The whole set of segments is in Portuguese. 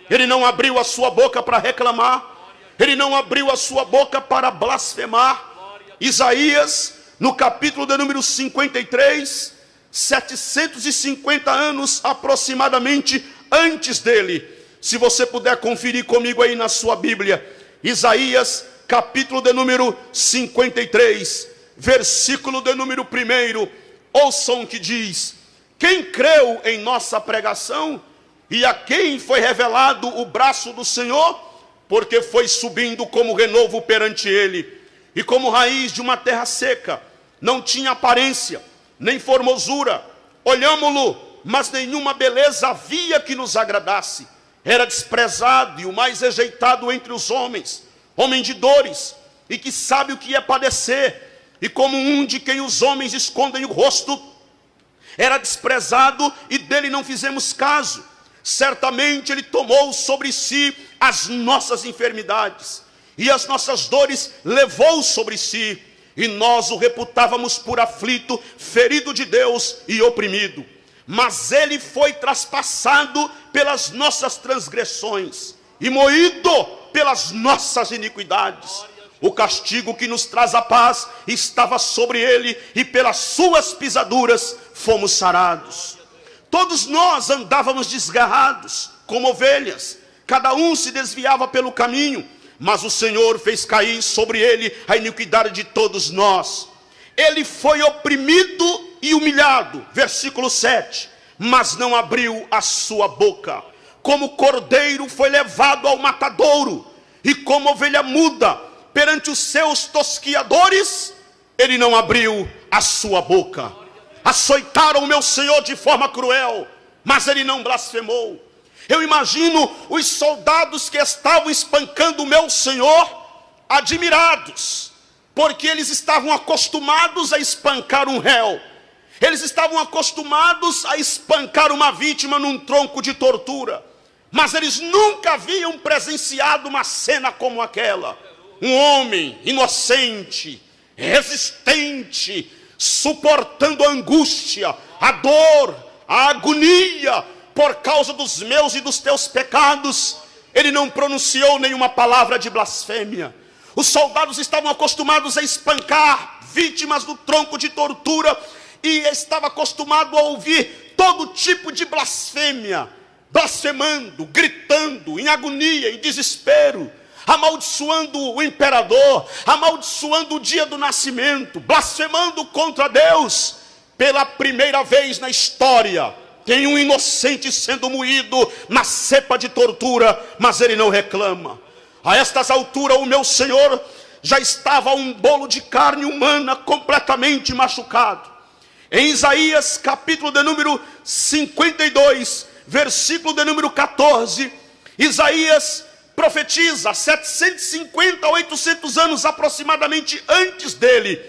Ele não abriu a sua boca para reclamar. Ele não abriu a sua boca para blasfemar. Isaías, no capítulo de número 53, 750 anos aproximadamente antes dele. Se você puder conferir comigo aí na sua Bíblia, Isaías, capítulo de número 53, versículo de número 1, ouçam o que diz: quem creu em nossa pregação, e a quem foi revelado o braço do Senhor, porque foi subindo como renovo perante ele, e como raiz de uma terra seca, não tinha aparência, nem formosura, olhámo-lo, mas nenhuma beleza havia que nos agradasse, era desprezado e o mais rejeitado entre os homens, homem de dores, e que sabe o que é padecer, e como um de quem os homens escondem o rosto, era desprezado e dele não fizemos caso. Certamente ele tomou sobre si as nossas enfermidades, e as nossas dores levou sobre si, e nós o reputávamos por aflito, ferido de Deus e oprimido. Mas ele foi traspassado pelas nossas transgressões, e moído pelas nossas iniquidades. O castigo que nos traz a paz estava sobre ele, e pelas suas pisaduras fomos sarados. Todos nós andávamos desgarrados, como ovelhas, cada um se desviava pelo caminho, mas o Senhor fez cair sobre ele a iniquidade de todos nós. Ele foi oprimido e humilhado, versículo 7, mas não abriu a sua boca. Como cordeiro foi levado ao matadouro, e como ovelha muda perante os seus tosquiadores, ele não abriu a sua boca. Açoitaram o meu Senhor de forma cruel, mas ele não blasfemou. Eu imagino os soldados que estavam espancando o meu Senhor admirados, porque eles estavam acostumados a espancar um réu. Eles estavam acostumados a espancar uma vítima num tronco de tortura, mas eles nunca haviam presenciado uma cena como aquela. Um homem inocente, resistente, suportando a angústia, a dor, a agonia, por causa dos meus e dos teus pecados. Ele não pronunciou nenhuma palavra de blasfêmia. Os soldados estavam acostumados a espancar vítimas do tronco de tortura, e estava acostumado a ouvir todo tipo de blasfêmia, blasfemando, gritando, em agonia, em desespero, amaldiçoando o imperador, amaldiçoando o dia do nascimento, blasfemando contra Deus. Pela primeira vez na história, tem um inocente sendo moído na cepa de tortura, mas ele não reclama. A estas alturas o meu Senhor já estava um bolo de carne humana completamente machucado. Em Isaías capítulo de número 52, versículo de número 14, Isaías profetiza 750 a 800 anos aproximadamente antes dele,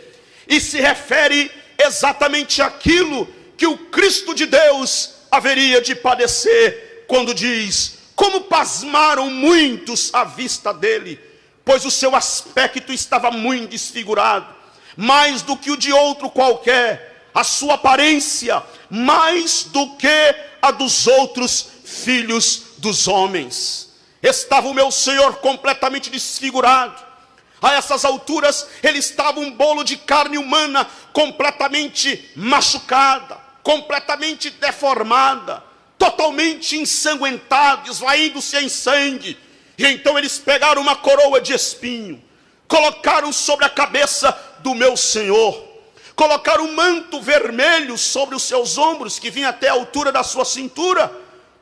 e se refere exatamente àquilo que o Cristo de Deus haveria de padecer, quando diz: como pasmaram muitos à vista dele, pois o seu aspecto estava muito desfigurado, mais do que o de outro qualquer, a sua aparência mais do que a dos outros filhos dos homens. Estava o meu Senhor completamente desfigurado. A essas alturas ele estava um bolo de carne humana completamente machucada, completamente deformada, totalmente ensanguentado, esvaindo-se em sangue. E então eles pegaram uma coroa de espinho, colocaram sobre a cabeça do meu Senhor, colocaram um manto vermelho sobre os seus ombros, que vinha até a altura da sua cintura,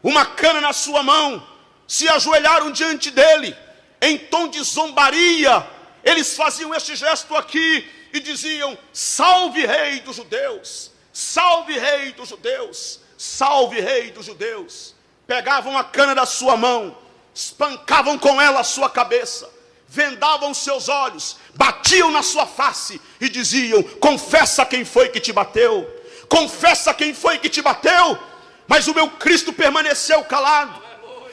uma cana na sua mão. Se ajoelharam diante dele, em tom de zombaria, eles faziam este gesto aqui, e diziam: salve rei dos judeus, salve rei dos judeus, salve rei dos judeus. Pegavam a cana da sua mão, espancavam com ela a sua cabeça, vendavam seus olhos, batiam na sua face e diziam: confessa quem foi que te bateu, confessa quem foi que te bateu. Mas o meu Cristo permaneceu calado,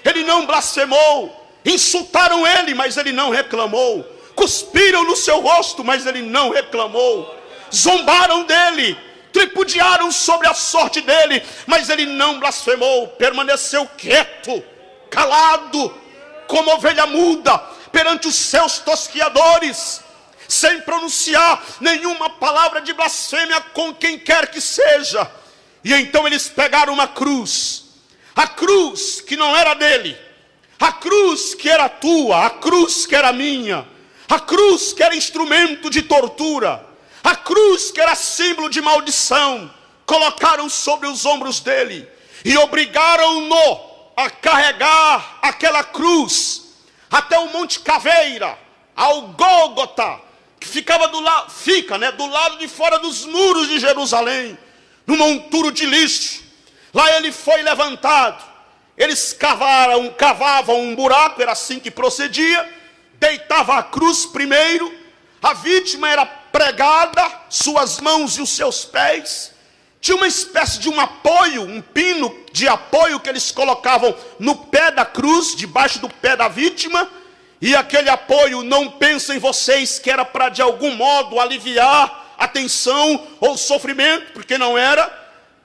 ele não blasfemou. Insultaram ele, mas ele não reclamou. Cuspiram no seu rosto, mas ele não reclamou. Zombaram dele, tripudiaram sobre a sorte dele, mas ele não blasfemou, permaneceu quieto, calado, como ovelha muda, perante os seus tosquiadores, sem pronunciar nenhuma palavra de blasfêmia com quem quer que seja. E então eles pegaram uma cruz, a cruz que não era dele, a cruz que era tua, a cruz que era minha, a cruz que era instrumento de tortura, a cruz que era símbolo de maldição, colocaram sobre os ombros dele e obrigaram-no a carregar aquela cruz até o Monte Caveira, ao Gólgota, que ficava do lado de fora dos muros de Jerusalém, no monturo de lixo. Lá ele foi levantado. Eles cavavam um buraco, era assim que procedia, deitava a cruz primeiro, a vítima era pregada, suas mãos e os seus pés, tinha uma espécie de um apoio, um pino de apoio que eles colocavam no pé da cruz, debaixo do pé da vítima, e aquele apoio, não pensem vocês que era para de algum modo aliviar a tensão ou o sofrimento, porque não era,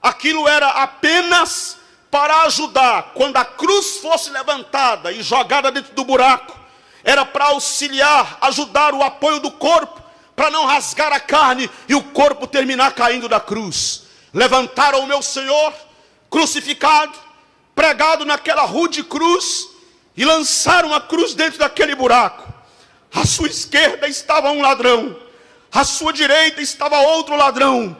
aquilo era apenas para ajudar, quando a cruz fosse levantada e jogada dentro do buraco, era para auxiliar, ajudar o apoio do corpo, para não rasgar a carne e o corpo terminar caindo da cruz. Levantaram o meu Senhor, crucificado, pregado naquela rude cruz, e lançaram a cruz dentro daquele buraco. À sua esquerda estava um ladrão, à sua direita estava outro ladrão,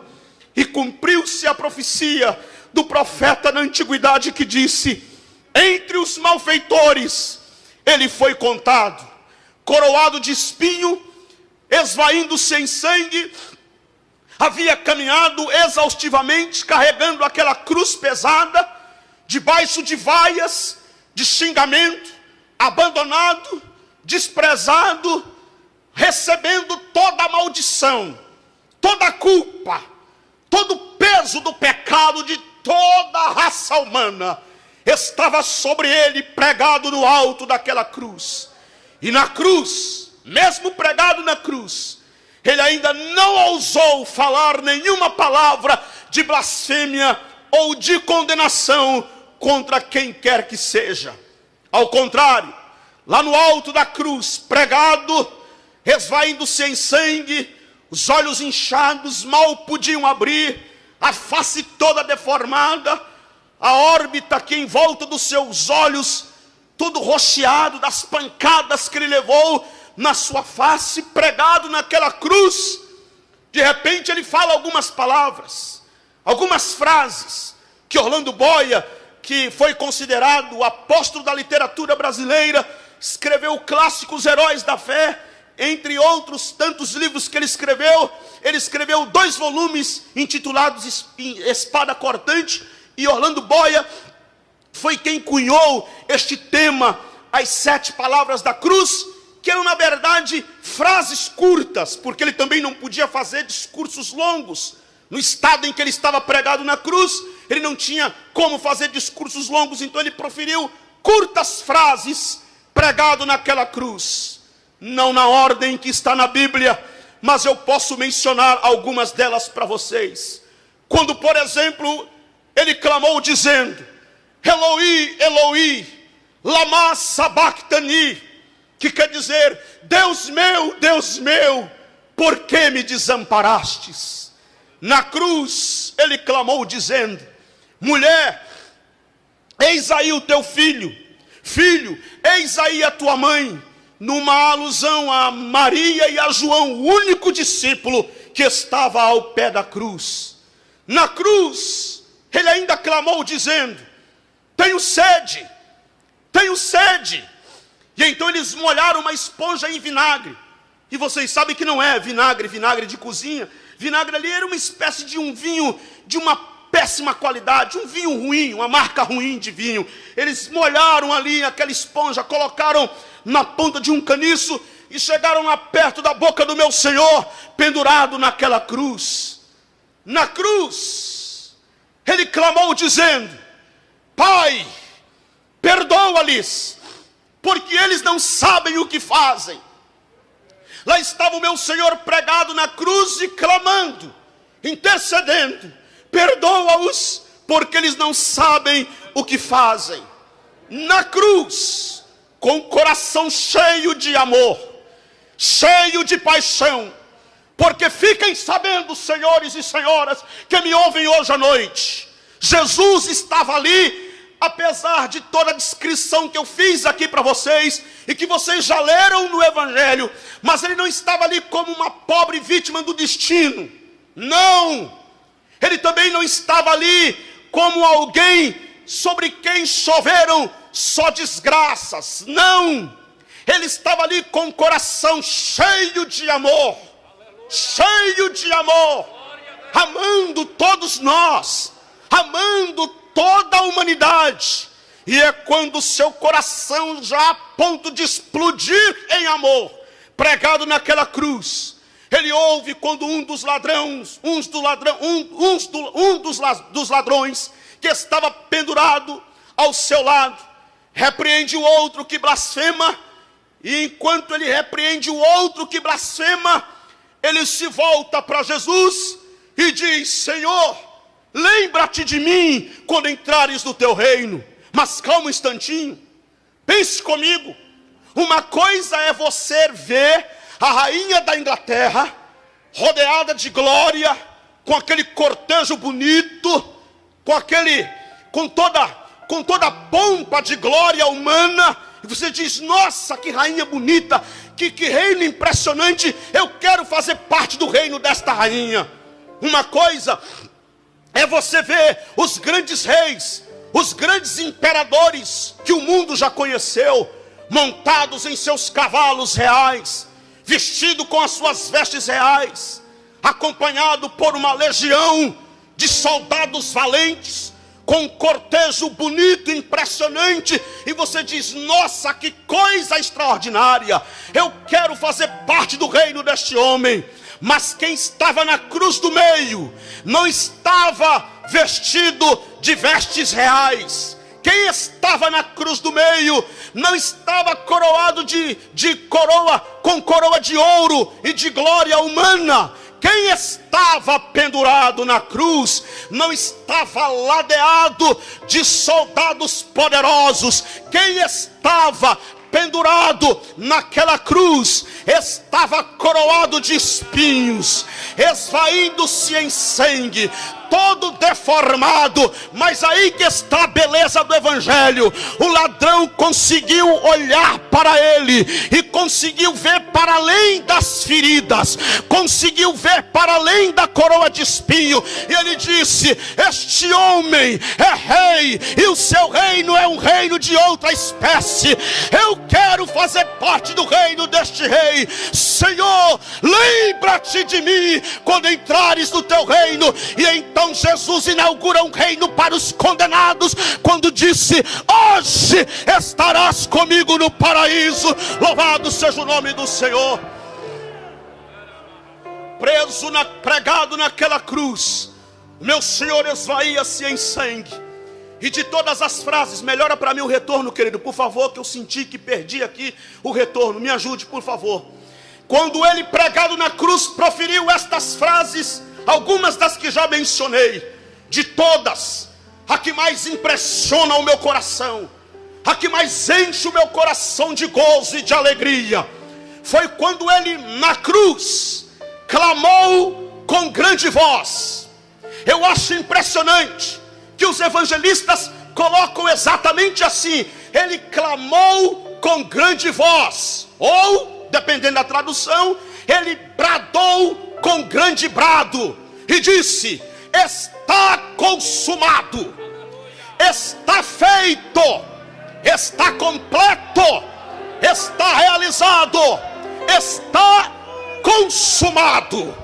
e cumpriu-se a profecia do profeta na antiguidade que disse: entre os malfeitores ele foi contado, coroado de espinho, esvaindo-se em sangue, havia caminhado exaustivamente, carregando aquela cruz pesada, debaixo de vaias, de xingamento, abandonado, desprezado, recebendo toda a maldição, toda a culpa, todo o peso do pecado de toda a raça humana, estava sobre ele, pregado no alto daquela cruz. E na cruz, mesmo pregado na cruz, ele ainda não ousou falar nenhuma palavra de blasfêmia ou de condenação contra quem quer que seja. Ao contrário, lá no alto da cruz, pregado, esvaindo-se em sangue, os olhos inchados, mal podiam abrir, a face toda deformada, a órbita que em volta dos seus olhos, todo rocheado das pancadas que ele levou na sua face, pregado naquela cruz. De repente ele fala algumas palavras, algumas frases, que Orlando Boia, que foi considerado o apóstolo da literatura brasileira, escreveu o clássico Os Heróis da Fé, entre outros tantos livros que ele escreveu 2 volumes intitulados Espada Cortante, e Orlando Boia foi quem cunhou este tema, as 7 palavras da cruz, que eram na verdade frases curtas, porque ele também não podia fazer discursos longos. No estado em que ele estava pregado na cruz, ele não tinha como fazer discursos longos, então ele proferiu curtas frases pregado naquela cruz. Não na ordem que está na Bíblia, mas eu posso mencionar algumas delas para vocês. Quando, por exemplo, ele clamou dizendo: Eloi, Eloi, lama sabachthani, que quer dizer: Deus meu, por que me desamparastes? Na cruz ele clamou dizendo: mulher, eis aí o teu filho, filho, eis aí a tua mãe, numa alusão a Maria e a João, o único discípulo que estava ao pé da cruz. Na cruz ele ainda clamou dizendo: tenho sede, tenho sede. E então eles molharam uma esponja em vinagre. E vocês sabem que não é vinagre de cozinha. Vinagre ali era uma espécie de um vinho de uma péssima qualidade, um vinho ruim, uma marca ruim de vinho. Eles molharam ali aquela esponja, colocaram na ponta de um caniço e chegaram lá perto da boca do meu Senhor, pendurado naquela cruz. Na cruz, ele clamou dizendo: Pai, perdoa-lhes, porque eles não sabem o que fazem. Lá estava o meu Senhor pregado na cruz e clamando, intercedendo: perdoa-os, porque eles não sabem o que fazem. na cruz, com o coração cheio de amor, cheio de paixão, porque fiquem sabendo, senhores e senhoras, que me ouvem hoje à noite, Jesus estava ali, apesar de toda a descrição que eu fiz aqui para vocês, e que vocês já leram no Evangelho, mas ele não estava ali como uma pobre vítima do destino, não, ele também não estava ali como alguém sobre quem choveram só desgraças, não, ele estava ali com o coração cheio de amor, amando todos nós, amando toda a humanidade. E é quando seu coração já a ponto de explodir em amor, pregado naquela cruz, ele ouve quando um dos ladrões que estava pendurado ao seu lado, repreende o outro que blasfema, e enquanto ele repreende o outro que blasfema, ele se volta para Jesus e diz: Senhor, lembra-te de mim quando entrares no teu reino. Mas calma um instantinho, pense comigo, uma coisa é você ver a rainha da Inglaterra, rodeada de glória, com aquele cortejo bonito, com toda a pompa de glória humana, e você diz: nossa, que rainha bonita, que reino impressionante, eu quero fazer parte do reino desta rainha. Uma coisa é você ver os grandes reis, os grandes imperadores que o mundo já conheceu, montados em seus cavalos reais, vestido com as suas vestes reais, acompanhado por uma legião de soldados valentes, com um cortejo bonito, impressionante, e você diz: nossa, que coisa extraordinária, eu quero fazer parte do reino deste homem. Mas quem estava na cruz do meio não estava vestido de vestes reais. Quem estava na cruz do meio não estava coroado de coroa, com coroa de ouro e de glória humana. Quem estava pendurado na cruz não estava ladeado de soldados poderosos. Quem estava pendurado naquela cruz estava coroado de espinhos, esvaindo-se em sangue, todo deformado. Mas aí que está a beleza do Evangelho. O ladrão conseguiu olhar para ele e conseguiu ver para além das feridas, conseguiu ver para além da coroa de espinho, e ele disse: este homem é rei, e o seu reino é um reino de outra espécie. Eu quero fazer parte do reino deste rei. Senhor, lembra-te de mim quando entrares no teu reino. E então Jesus inaugura um reino para os condenados, quando disse: hoje estarás comigo no paraíso. Louvado seja o nome do Senhor. Pregado naquela cruz, meu Senhor esvaía-se em sangue. E de todas as frases, melhora para mim o retorno, querido, por favor, que eu senti que perdi aqui o retorno. Me ajude, por favor. Quando ele, pregado na cruz, proferiu estas frases, algumas das que já mencionei, de todas, a que mais impressiona o meu coração, a que mais enche o meu coração de gozo e de alegria, foi quando ele na cruz clamou com grande voz. Eu acho impressionante que os evangelistas colocam exatamente assim: ele clamou com grande voz, ou, dependendo da tradução, ele bradou com grande brado, e disse: está consumado, está feito, está completo, está realizado, está consumado,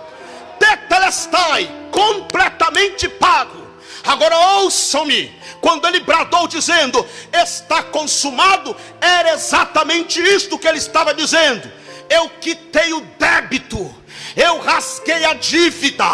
tetelestai, completamente pago. Agora ouçam-me, quando ele bradou dizendo: está consumado, era exatamente isto que ele estava dizendo: eu quitei o débito, eu rasguei a dívida,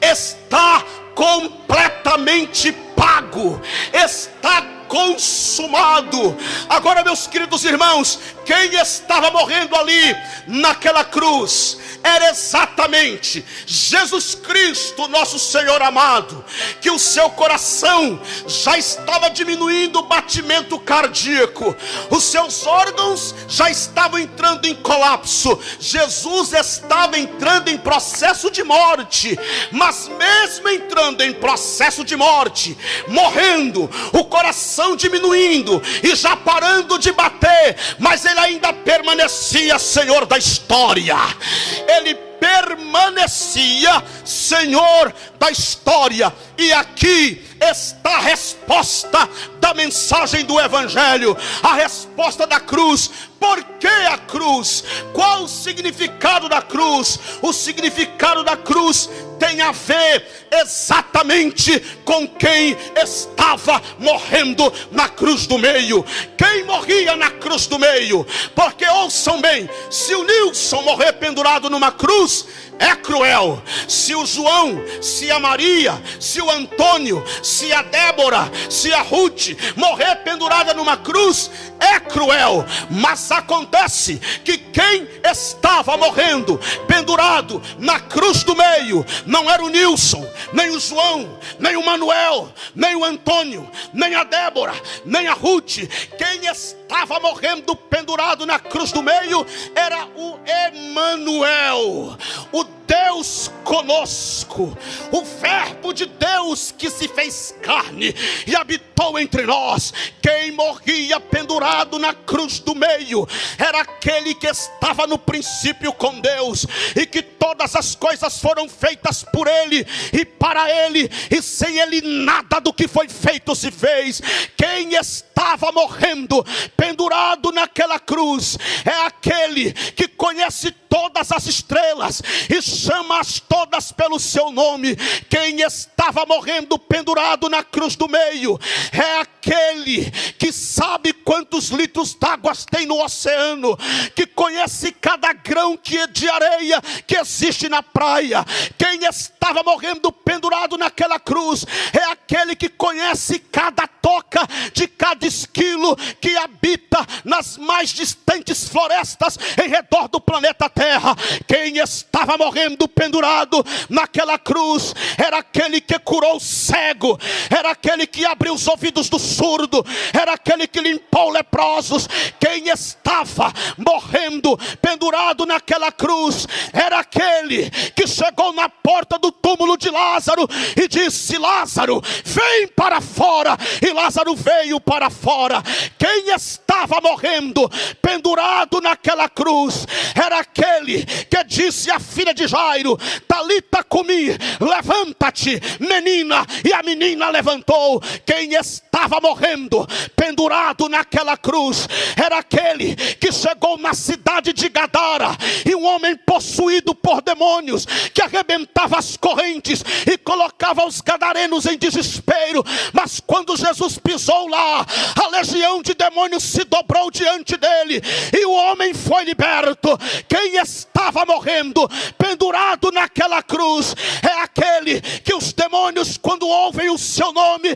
está completamente pago, está consumado. Agora, meus queridos irmãos, quem estava morrendo ali naquela cruz era exatamente Jesus Cristo, nosso Senhor amado, que o seu coração já estava diminuindo o batimento cardíaco, os seus órgãos já estavam entrando em colapso. Jesus estava entrando em processo de morte, mas mesmo entrando em processo de morte, morrendo, o coração diminuindo e já parando de bater, mas ele ainda permanecia Senhor da história. Ele permanecia Senhor da história. E aqui está a resposta da mensagem do Evangelho, a resposta da cruz. Por que a cruz? Qual o significado da cruz? O significado da cruz tem a ver exatamente com quem estava morrendo na cruz do meio. Quem morria na cruz do meio? Porque ouçam bem, se o Nilson morrer pendurado numa cruz, é cruel. Se o João, se a Maria, se o Antônio, se a Débora, se a Ruth morrer pendurada numa cruz, é cruel. Mas acontece que quem estava morrendo pendurado na cruz do meio não era o Nilson, nem o João, nem o Manuel, nem o Antônio, nem a Débora, nem a Ruth. Quem estava morrendo pendurado na cruz do meio era o Emanuel, o Deus conosco, o Verbo de Deus que se fez carne e habitou entre nós. Quem morria pendurado na cruz do meio era aquele que estava no princípio com Deus, e que todas as coisas foram feitas por Ele e para Ele, e sem Ele nada do que foi feito se fez. Quem estava morrendo pendurado naquela cruz é aquele que conhece todas as estrelas e chama-as todas pelo seu nome. Quem estava morrendo pendurado na cruz do meio é aquele que sabe quantos litros d'água tem no oceano, que conhece cada grão de areia que existe na praia. Quem estava morrendo pendurado naquela cruz é aquele que conhece cada toca de cada esquilo que habita nas mais distantes florestas em redor do planeta Terra. Quem estava morrendo pendurado naquela cruz era aquele que curou o cego, era aquele que abriu os ouvidos do surdo, era aquele que limpou leprosos. Quem estava morrendo pendurado naquela cruz era aquele que chegou na porta do túmulo de Lázaro e disse: Lázaro, vem para fora. E Lázaro veio para fora. Quem estava morrendo pendurado naquela cruz era aquele que disse à filha de Jairo: Talita cumi, levanta-te, menina. E a menina levantou. Quem estava morrendo pendurado naquela cruz era aquele que chegou na cidade de Gadara, e um homem possuído por demônios que arrebentava as correntes e colocava os gadarenos em desespero. Mas quando Jesus pisou lá, a legião de demônios se dobrou diante dele e o homem foi liberto. Quem estava morrendo pendurado naquela cruz é aquele que os demônios, quando ouvem o seu nome,